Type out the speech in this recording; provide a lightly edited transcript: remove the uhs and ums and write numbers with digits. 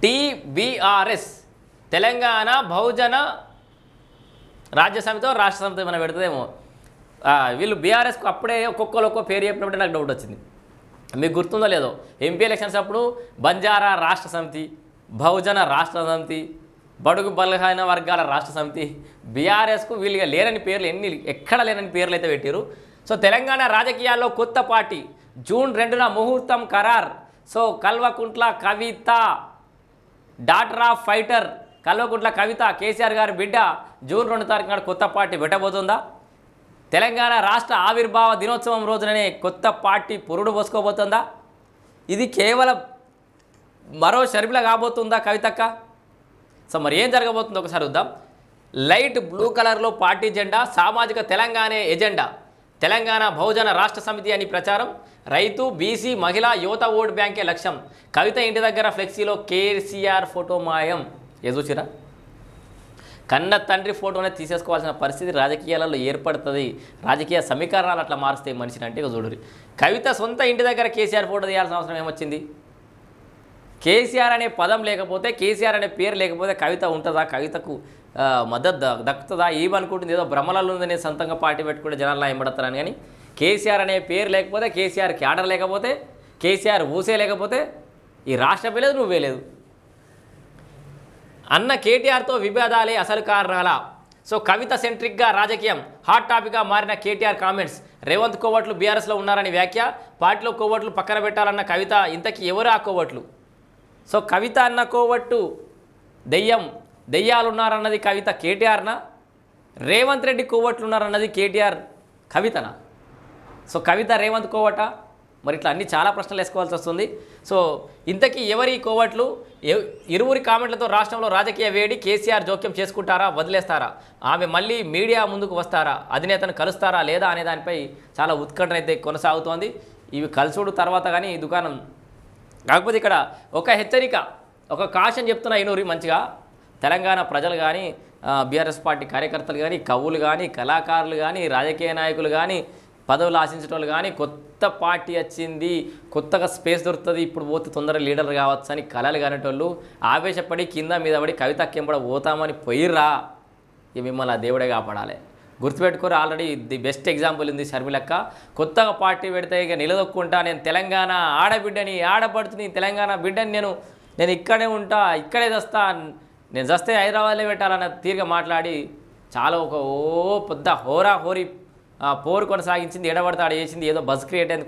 టీబీఆర్ఎస్ తెలంగాణ బహుజన రాజ్య సమితో రాష్ట్ర సమితి మనం పెడుతుందేమో. వీళ్ళు బీఆర్ఎస్కు అప్పుడే ఒక్కొక్క పేరు చెప్పినప్పుడే నాకు డౌట్ వచ్చింది. మీకు గుర్తుందో లేదో, ఎంపీ ఎలక్షన్స్ అప్పుడు బంజారా రాష్ట్ర సమితి, బహుజన రాష్ట్ర సమితి, బడుగు బలహీన వర్గాల రాష్ట్ర సమితి, బీఆర్ఎస్కు వీళ్ళుగా లేరని పేర్లు ఎక్కడ లేనని పేర్లు అయితే పెట్టారు. సో తెలంగాణ రాజకీయాల్లో కొత్త పార్టీ జూన్ 2న ముహూర్తం ఖరార్. So Kalvakuntla Kavitha daughter of fighter Kalvakuntla Kavitha KCR గారి బిడ్డ జూన్ 2 తారీఖు నాడు కొత్త పార్టీ పెట్టబోతుందా? తెలంగాణ రాష్ట్ర ఆవిర్భావ దినోత్సవం రోజుననే కొత్త పార్టీ పురుడు పోసుకోబోతుందా? ఇది కేవలం మరో షర్మిల కాబోతుందా కవితక్క? సో మరి ఏం జరగబోతుందో ఒకసారి చూద్దాం. లైట్ బ్లూ కలర్లో పార్టీ జెండా, సామాజిక తెలంగాణ ఎజెండా, తెలంగాణ బహుజన రాష్ట్ర సమితి అని ప్రచారం. రైతు, బీసీ, మహిళ, యువత ఓటు బ్యాంకే లక్ష్యం. కవిత ఇంటి దగ్గర ఫ్లెక్సీలో కేసీఆర్ ఫోటో మాయం. ఏ చూసిరా? కన్న తండ్రి ఫోటోనే తీసేసుకోవాల్సిన పరిస్థితి రాజకీయాలలో ఏర్పడుతుంది. రాజకీయ సమీకరణాలు అట్లా మారుస్తాయి మనిషిని అంటే. ఇక చూడరు, కవిత సొంత ఇంటి దగ్గర కేసీఆర్ ఫోటో తీయాల్సిన అవసరం ఏమొచ్చింది? కేసీఆర్ అనే పదం లేకపోతే, కేసీఆర్ అనే పేరు లేకపోతే కవిత ఉంటుందా? కవితకు మద్దతు దక్కుతుందా? ఏమనుకుంటుంది, ఏదో భ్రమలలో ఉందని సొంతంగా పార్టీ పెట్టుకుంటే జనాల్లో ఎంబడతారని. కానీ కేసీఆర్ అనే పేరు లేకపోతే, కేసీఆర్ క్యాడర్ లేకపోతే, కేసీఆర్ ఊసే లేకపోతే ఈ రాష్ట్రం లేదు, నువ్వే లేదు. అన్న కేటీఆర్తో విభేదాలే అసలు కారణాలా? సో కవిత సెంట్రిక్గా రాజకీయం హాట్ టాపిక్గా మారిన కేటీఆర్ కామెంట్స్. రేవంత్ కోవట్లు బీఆర్ఎస్లో ఉన్నారని వ్యాఖ్య. పార్టీలో కోవట్లు పక్కన పెట్టాలన్న కవిత. ఇంతకీ ఎవరు ఆ కోవట్లు? సో కవిత అన్న కోవట్టు దెయ్యాలున్నారన్నది కవిత కేటీఆర్నా? రేవంత్ రెడ్డి కోవట్లు ఉన్నారన్నది కేటీఆర్ కవితనా? సో కవిత రేవంత్ కోవట? మరి ఇట్లా అన్ని చాలా ప్రశ్నలు వేసుకోవాల్సి వస్తుంది. సో ఇంతకీ ఎవరి కోవట్లు? ఇరువురి కామెంట్లతో రాష్ట్రంలో రాజకీయ వేడి. కేసీఆర్ జోక్యం చేసుకుంటారా, వదిలేస్తారా? ఆమె మళ్ళీ మీడియా ముందుకు వస్తారా? అధినేతను కలుస్తారా లేదా అనే దానిపై చాలా ఉత్కంఠ అయితే కొనసాగుతోంది. ఇవి కలుసుడు తర్వాత కానీ ఈ దుకాణం. కాకపోతే ఇక్కడ ఒక హెచ్చరిక, ఒక కాషన్ చెప్తున్నా ఇనూరి మంచిగా. తెలంగాణ ప్రజలు కానీ, బీఆర్ఎస్ పార్టీ కార్యకర్తలు కానీ, కవులు కానీ, కళాకారులు కానీ, రాజకీయ నాయకులు కానీ, పదవులు ఆశించడం వాళ్ళు కానీ, కొత్త పార్టీ వచ్చింది, కొత్తగా స్పేస్ దొరుకుతుంది, ఇప్పుడు పోతే తొందరగా లీడర్ కావచ్చు అని కళలు కానిటోళ్ళు ఆవేశపడి కింద మీద పడి కవితక్కింపడ పోతామని పోయిర్రా. ఇక మిమ్మల్ని ఆ దేవుడే కాపాడాలి. గుర్తుపెట్టుకోరు. ఆల్రెడీ ది బెస్ట్ ఎగ్జాంపుల్ ఉంది షర్మిలక్క. కొత్తగా పార్టీ పెడితే ఇక నిలదొక్కుంటా, నేను తెలంగాణ ఆడబిడ్డని, ఆడపడుతుని, తెలంగాణ బిడ్డని, నేను ఇక్కడే ఉంటా, ఇక్కడే చస్తా, నేను చస్తే హైదరాబాద్లో పెట్టాలన్న తీరుగా మాట్లాడి చాలా ఒక పెద్ద హోరీ పోరు కొనసాగించింది. ఎడబడతాడు చేసింది, ఏదో బజ్ క్రియేట్ అయింది.